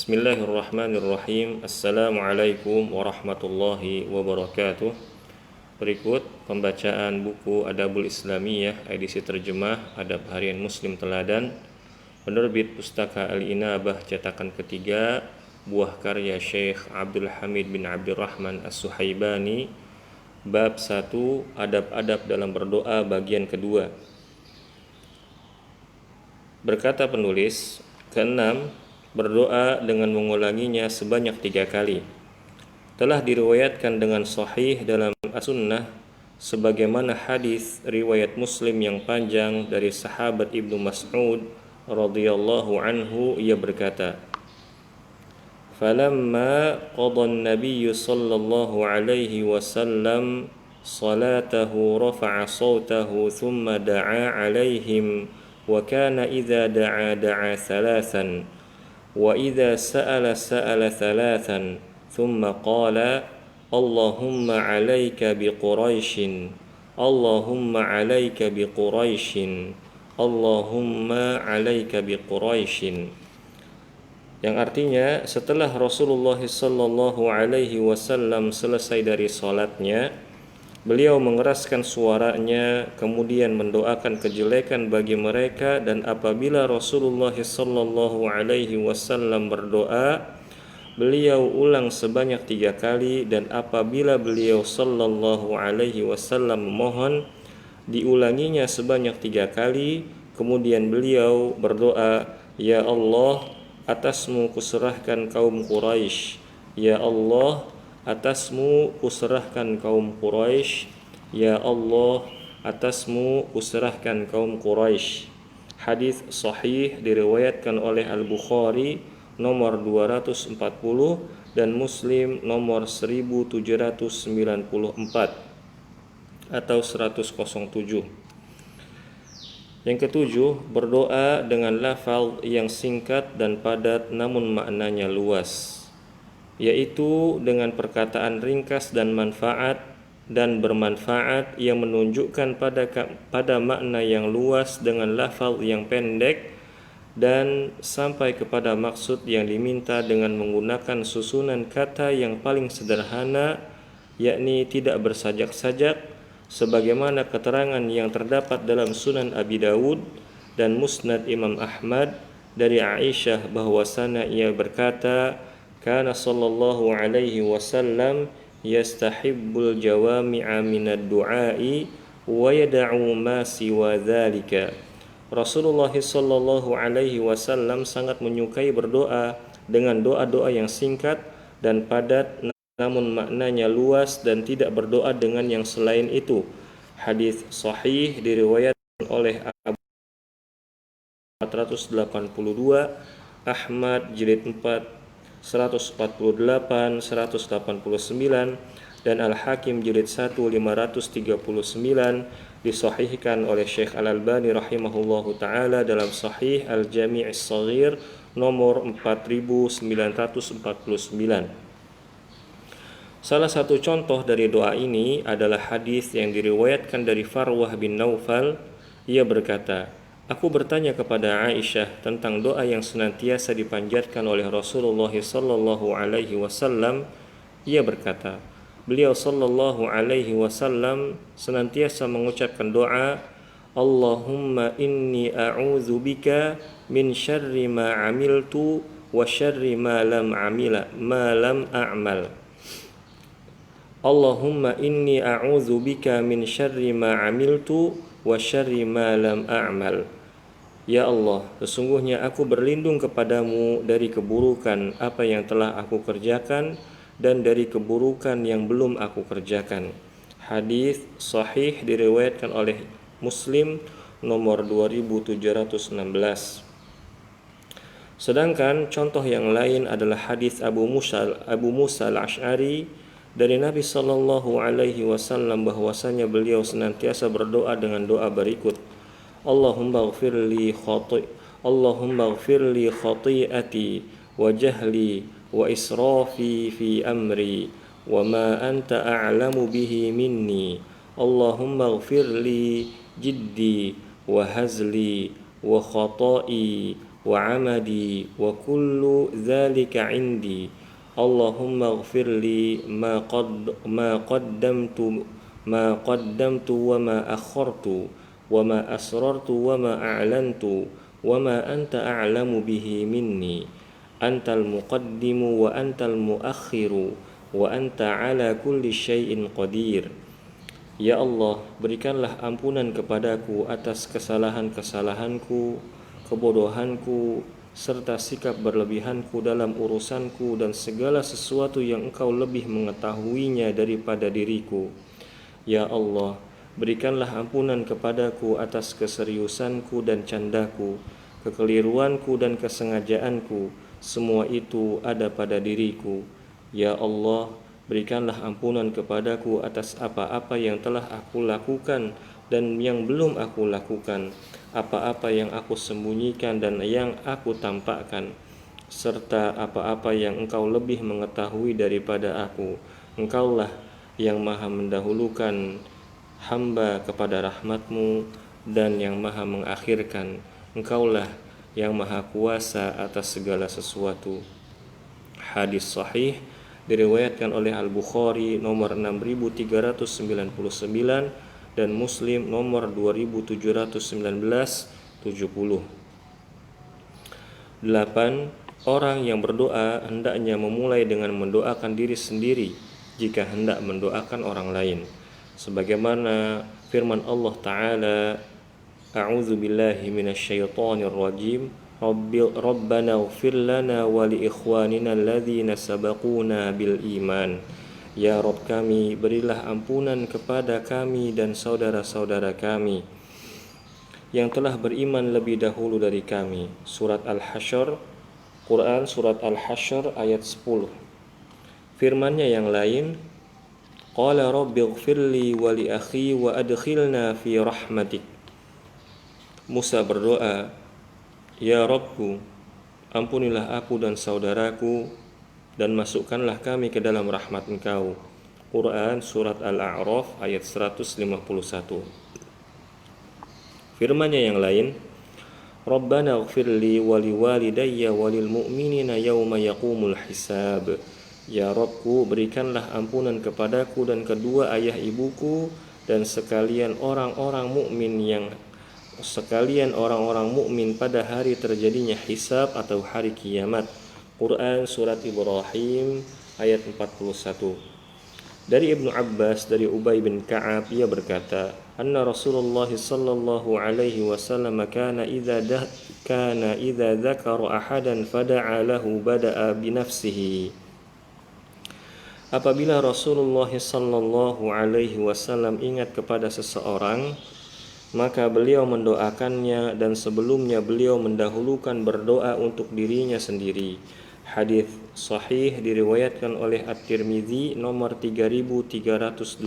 Bismillahirrahmanirrahim. Assalamualaikum warahmatullahi wabarakatuh. Berikut pembacaan buku Adabul Islamiyah edisi terjemah Adab Harian Muslim Teladan, penerbit Pustaka Al-Inabah cetakan ketiga, buah karya Syekh Abdul Hamid bin Abdurrahman As-Suhaibani, bab 1, adab-adab dalam berdoa bagian kedua. Berkata penulis, keenam, berdoa dengan mengulanginya sebanyak 3 kali. Telah diriwayatkan dengan sahih dalam As-Sunnah sebagaimana hadis riwayat Muslim yang panjang dari sahabat Ibnu Mas'ud radhiyallahu anhu, ia berkata, "Falamma qada an-nabiy sallallahu alaihi wasallam salatahu rafa'a sawtahu thumma da'a alaihim wa kana idza da'a thalathan وإذا سأل ثلاثا ثم قال اللهم عليك بقريش اللهم عليك بقريش اللهم عليك بقريش", yang artinya setelah Rasulullah sallallahu alaihi wasallam selesai dari salatnya, beliau mengeraskan suaranya kemudian mendoakan kejelekan bagi mereka, dan apabila Rasulullah sallallahu alaihi wasallam berdoa, beliau ulang sebanyak 3 kali, dan apabila beliau sallallahu alaihi wasallam memohon, diulanginya sebanyak 3 kali. Kemudian beliau berdoa, "Ya Allah, atasmu kuserahkan kaum Quraisy. Ya Allah, atasmu kuserahkan kaum Quraisy. Ya Allah, atasmu kuserahkan kaum Quraisy." Hadis sahih diriwayatkan oleh Al-Bukhari nomor 240 dan Muslim nomor 1794 atau 107. Yang ketujuh, berdoa dengan lafaz yang singkat dan padat namun maknanya luas, yaitu dengan perkataan ringkas dan bermanfaat yang menunjukkan pada makna yang luas dengan lafaz yang pendek dan sampai kepada maksud yang diminta dengan menggunakan susunan kata yang paling sederhana, yakni tidak bersajak-sajak, sebagaimana keterangan yang terdapat dalam Sunan Abi Dawud dan Musnad Imam Ahmad dari Aisyah bahwasanya ia berkata, "Kana sallallahu alaihi wasallam yastahibbul jawami'a minad du'a'i wa yada'u ma siwa dzalika." Rasulullah sallallahu alaihi wasallam sangat menyukai berdoa dengan doa-doa yang singkat dan padat namun maknanya luas, dan tidak berdoa dengan yang selain itu. Hadis sahih diriwayatkan oleh Abu 482, Ahmad jilid 4 148, 189, dan Al-Hakim jilid 1 539, disahihkan oleh Syekh Al-Albani rahimahullahu taala dalam Sahih Al-Jami' As-Shaghir nomor 4949. Salah satu contoh dari doa ini adalah hadis yang diriwayatkan dari Farwah bin Naufal. Ia berkata, "Aku bertanya kepada Aisyah tentang doa yang senantiasa dipanjatkan oleh Rasulullah sallallahu alaihi wasallam." Ia berkata, beliau sallallahu alaihi wasallam senantiasa mengucapkan doa, "Allahumma inni a'udzu bika min syarri ma 'amiltu wa syarri ma lam a'mal." Allahumma inni a'udzu bika min syarri ma 'amiltu wa syarri ma lam a'mal. Ya Allah, sesungguhnya aku berlindung kepadamu dari keburukan apa yang telah aku kerjakan dan dari keburukan yang belum aku kerjakan. Hadis sahih diriwayatkan oleh Muslim nomor 2716. Sedangkan contoh yang lain adalah hadis Abu Musa Al-Asy'ari dari Nabi sallallahu alaihi wasallam bahwasanya beliau senantiasa berdoa dengan doa berikut, Allahumma ighfirli khati'ati wa jahli wa israfi fi amri wa ma anta a'lamu bihi minni. Allahumma ighfirli jiddi wa hazli wa khata'i وعمدي وكل ذلك عندي اللهم اغفر لي ما قدمت وما أخرت وما أسررت وما أعلنت وما أنت أعلم به مني أنت المقدم وأنت المؤخر وأنت على كل شيء قدير. Ya Allah, berikanlah ampunan kepadaku atas kesalahan-kesalahanku, kebodohanku, serta sikap berlebihanku dalam urusanku dan segala sesuatu yang Engkau lebih mengetahuinya daripada diriku. Ya Allah, berikanlah ampunan kepadaku atas keseriusanku dan candaku, kekeliruanku dan kesengajaanku, semua itu ada pada diriku. Ya Allah, berikanlah ampunan kepadaku atas apa-apa yang telah aku lakukan dan yang belum aku lakukan, apa-apa yang aku sembunyikan dan yang aku tampakkan, serta apa-apa yang Engkau lebih mengetahui daripada aku. Engkaulah yang maha mendahulukan hamba kepada rahmat-Mu dan yang maha mengakhirkan. Engkaulah yang maha kuasa atas segala sesuatu. Hadis sahih diriwayatkan oleh Al-Bukhari nomor 6399 dan Muslim nomor 2719-70. 8. Orang yang berdoa hendaknya memulai dengan mendoakan diri sendiri jika hendak mendoakan orang lain, sebagaimana firman Allah Ta'ala, A'udzu billahi minasyaitonir rajim, Rabbana ighfir lana wa li ikhwanina alladzina sabaquna bil iman. Ya Rabb kami, berilah ampunan kepada kami dan saudara-saudara kami yang telah beriman lebih dahulu dari kami. Surat Al-Hasyr, Quran Surat Al-Hasyr ayat 10. Firman-Nya yang lain, Qala Rabbi ighfirli wa li akhi wa adkhilna fi rahmatik. Musa berdoa, Ya Rabbku, ampunilah aku dan saudaraku dan masukkanlah kami ke dalam rahmat Engkau. Quran Surat Al-A'raf ayat 151. Firman-Nya yang lain, Rabbana ighfirli wa liwalidayya wa lil mu'minina yawma yaqumul hisab. Ya Rabbku, berikanlah ampunan kepadaku dan kedua ayah ibuku dan sekalian orang-orang mukmin pada hari terjadinya hisab atau hari kiamat. Quran Surat Ibrahim ayat 41. Dari Ibnu Abbas dari Ubay bin Ka'ab, ia berkata, anna Rasulullah sallallahu alaihi wasallam kana idza dzakara ahadan fada'a lahu bada'a bi nafsihi. Apabila Rasulullah sallallahu alaihi wasallam ingat kepada seseorang, maka beliau mendoakannya dan sebelumnya beliau mendahulukan berdoa untuk dirinya sendiri. Hadis sahih diriwayatkan oleh At-Tirmidzi nomor 3385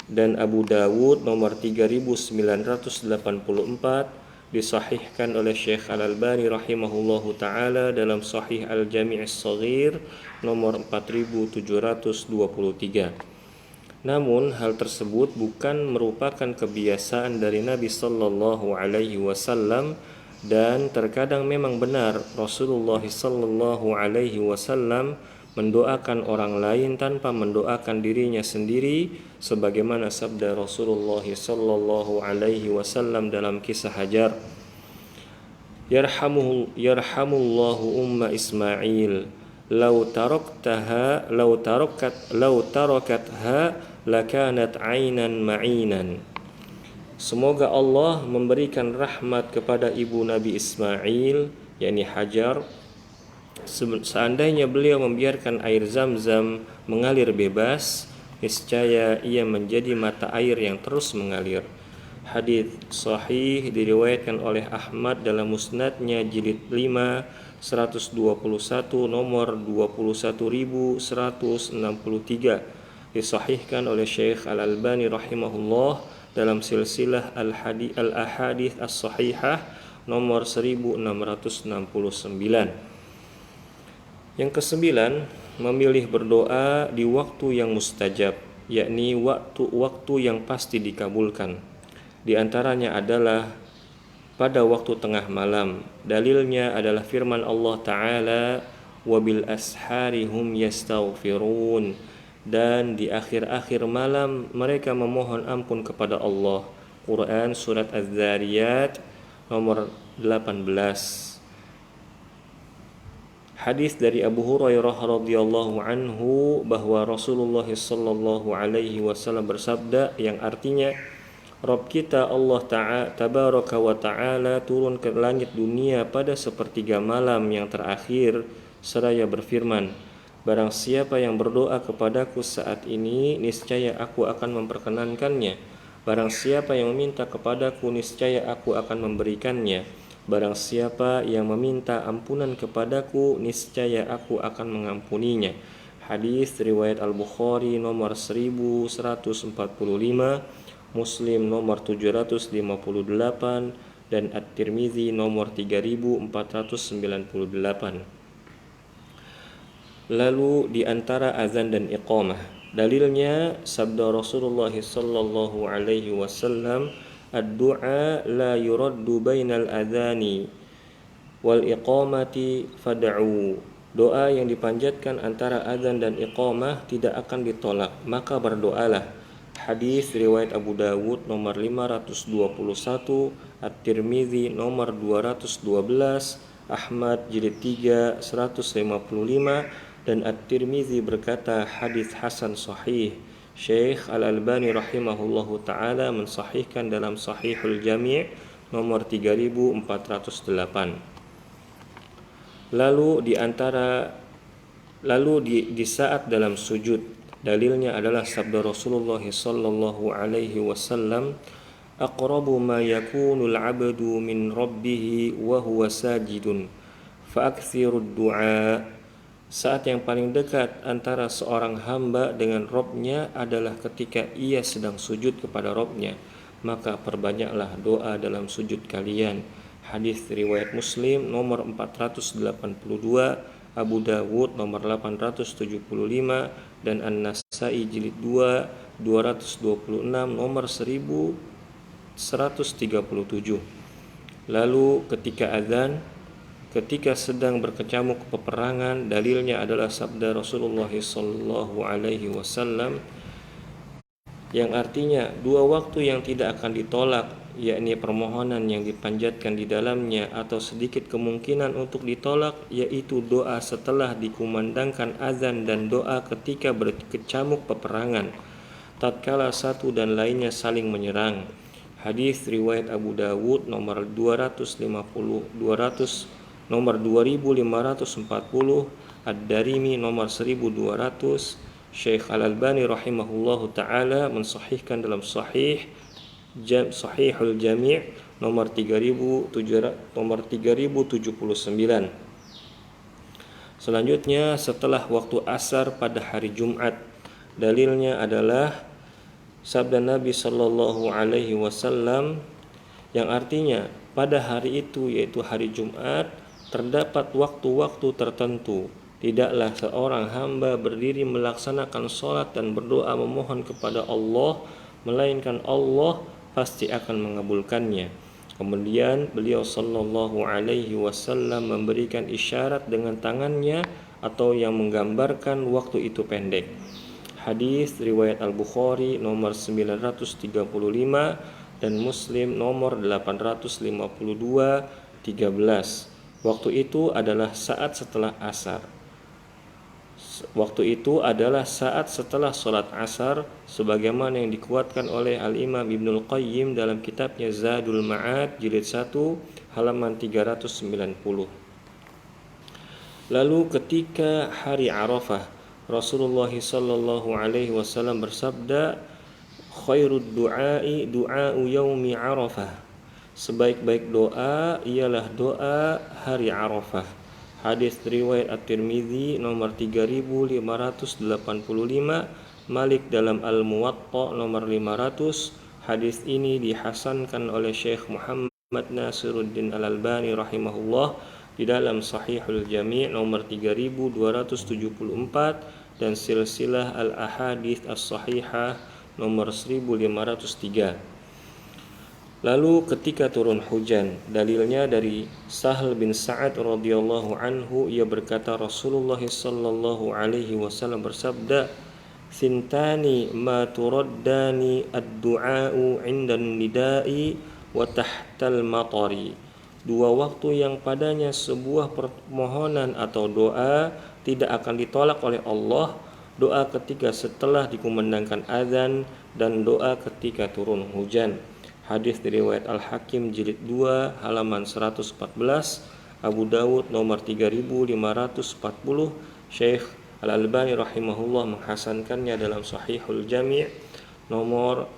dan Abu Dawud nomor 3984, disahihkan oleh Syekh Al-Albani rahimahullahu taala dalam Sahih Al-Jami' As-Shaghir nomor 4723. Namun hal tersebut bukan merupakan kebiasaan dari Nabi sallallahu alaihi wasallam dan terkadang memang benar Rasulullah sallallahu alaihi wasallam mendoakan orang lain tanpa mendoakan dirinya sendiri, sebagaimana sabda Rasulullah sallallahu alaihi wasallam dalam kisah Hajar, Yarhamullahu umma Ismail law tarakatha lakanat ainan ma'inan. Semoga Allah memberikan rahmat kepada ibu Nabi Ismail, yakni Hajar. Seandainya beliau membiarkan air Zam-Zam mengalir bebas, niscaya ia menjadi mata air yang terus mengalir. Hadis sahih diriwayatkan oleh Ahmad dalam Musnadnya jilid 5 121 nomor 21163, disahihkan oleh Syekh Al-Albani rahimahullah dalam silsilah Al-Ahadits As-Sahihah nomor 1669. Yang kesembilan, memilih berdoa di waktu yang mustajab, yakni waktu yang pasti dikabulkan. Di antaranya adalah pada waktu tengah malam. Dalilnya adalah firman Allah Ta'ala, وَبِالْأَسْحَارِ هُمْ يَسْتَغْفِرُونَ, dan di akhir-akhir malam mereka memohon ampun kepada Allah. Quran Surat Az-Zariyat nomor 18. Hadis dari Abu Hurairah radhiyallahu anhu bahwa Rasulullah sallallahu alaihi wasallam bersabda, yang artinya, Rabb kita Allah tabaraka wa ta'ala turun ke langit dunia pada sepertiga malam yang terakhir seraya berfirman, barang siapa yang berdoa kepadaku saat ini, niscaya aku akan memperkenankannya. Barang siapa yang meminta kepadaku, niscaya aku akan memberikannya. Barang siapa yang meminta ampunan kepadaku, niscaya aku akan mengampuninya. Hadis riwayat Al-Bukhari nomor 1145, Muslim nomor 758, dan At-Tirmizi nomor 3498. Lalu di antara azan dan iqamah, dalilnya sabda Rasulullah sallallahu alaihi wasallam, ad-du'a la yuraddu bainal adhani wal iqamati fad'u. Doa yang dipanjatkan antara azan dan iqamah tidak akan ditolak, maka berdoalah. Hadis riwayat Abu Dawud nomor 521, At-Tirmizi nomor 212, Ahmad jilid 3 155, dan At-Tirmizi berkata hadis hasan sahih. Syekh Al-Albani rahimahullahu taala mensahihkan dalam Sahihul Jami' nomor 3408. Lalu di saat dalam sujud, dalilnya adalah sabda Rasulullah sallallahu alaihi wasallam, aqrabu ma yakunul 'abdu min rabbih wa huwa sajidun fa'aktsirud du'a. Saat yang paling dekat antara seorang hamba dengan Rabb-nya adalah ketika ia sedang sujud kepada Rabb-nya, maka perbanyaklah doa dalam sujud kalian. Hadis riwayat Muslim nomor 482, Abu Dawud nomor 875, dan An-Nasai jilid 2 226 nomor 1137. Lalu ketika azan, ketika sedang berkecamuk peperangan, dalilnya adalah sabda Rasulullah sallallahu alaihi wasallam yang artinya dua waktu yang tidak akan ditolak, yakni permohonan yang dipanjatkan di dalamnya atau sedikit kemungkinan untuk ditolak, yaitu doa setelah dikumandangkan azan dan doa ketika berkecamuk peperangan tatkala satu dan lainnya saling menyerang. Hadis riwayat Abu Dawud nomor 2540, Ad-Darimi nomor 1200. Syekh Al-Albani rahimahullahu taala mensahihkan dalam Sahihul Jami' nomor 3079. Selanjutnya, setelah waktu asar pada hari Jumat, dalilnya adalah sabda Nabi sallallahu alaihi wasallam yang artinya pada hari itu, yaitu hari Jumat, terdapat waktu-waktu tertentu tidaklah seorang hamba berdiri melaksanakan sholat dan berdoa memohon kepada Allah, melainkan Allah pasti akan mengabulkannya. Kemudian beliau sallallahu alaihi wasallam memberikan isyarat dengan tangannya atau yang menggambarkan waktu itu pendek. Hadis riwayat Al-Bukhari nomor 935 dan Muslim nomor 852-13. Waktu itu adalah saat setelah asar. Waktu itu adalah saat setelah sholat asar, sebagaimana yang dikuatkan oleh Al-Imam Ibnul Qayyim dalam kitabnya Zadul Ma'ad jilid 1 halaman 390. Lalu ketika hari Arafah, Rasulullah sallallahu alaihi wasallam bersabda, khairud du'ai du'a'u yaumi Arafah. Sebaik-baik doa ialah doa hari Arafah. Hadis riwayat At-Tirmizi nomor 3585, Malik dalam Al-Muwatta nomor 500. Hadis ini dihasankan oleh Syekh Muhammad Nasiruddin Al-Albani rahimahullah di dalam Sahihul Jami' nomor 3274 dan Silsilah Al-Ahadits As-Sahihah nomor 1503. Lalu ketika turun hujan, dalilnya dari Sahal bin Sa'ad radhiyallahu anhu, ia berkata Rasulullah sallallahu alaihi wasallam bersabda, "Sintani ma turaddani ad-du'a'u 'inda nida'i wa tahtal matari." Dua waktu yang padanya sebuah permohonan atau doa tidak akan ditolak oleh Allah, doa ketika setelah dikumandangkan azan dan doa ketika turun hujan. Hadis riwayat Al-Hakim jilid 2 halaman 114, Abu Dawud nomor 3540, Syekh Al-Albani rahimahullah menghasankannya dalam Sahihul Jami' nomor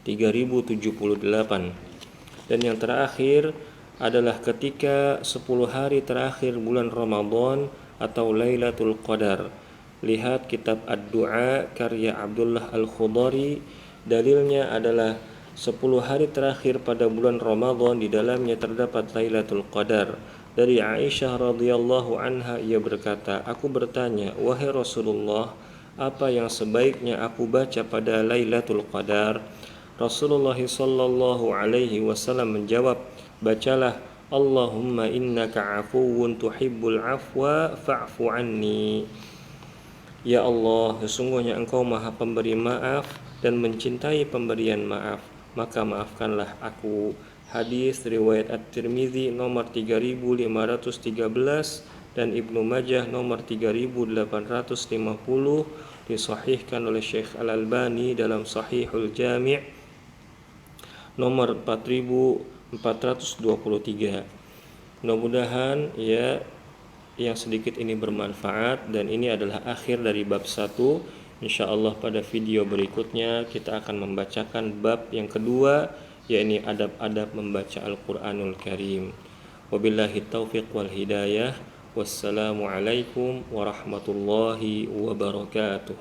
3078. Dan yang terakhir adalah ketika 10 hari terakhir bulan Ramadan atau Lailatul Qadar. Lihat kitab Ad-Du'a karya Abdullah Al-Khudari. Dalilnya adalah 10 hari terakhir pada bulan Ramadan, di dalamnya terdapat Lailatul Qadar. Dari Aisyah radhiyallahu anha, ia berkata, "Aku bertanya, wahai Rasulullah, apa yang sebaiknya aku baca pada Lailatul Qadar?" Rasulullah sallallahu alaihi wasallam menjawab, "Bacalah Allahumma innaka afuwun tuhibbul afwa fa'fu anni." Ya Allah, sesungguhnya Engkau Maha Pemberi maaf dan mencintai pemberian maaf, maka maafkanlah aku. Hadis riwayat At-Tirmizi nomor 3513 dan Ibnu Majah nomor 3850, disahihkan oleh Syekh Al-Albani dalam Sahihul Jami' nomor 4423. Mudah-mudahan ya yang sedikit ini bermanfaat, dan ini adalah akhir dari bab 1. Insyaallah pada video berikutnya kita akan membacakan bab yang kedua, yakni adab-adab membaca Al-Qur'anul Karim. Wabillahi taufiq wal hidayah. Wassalamualaikum warahmatullahi wabarakatuh.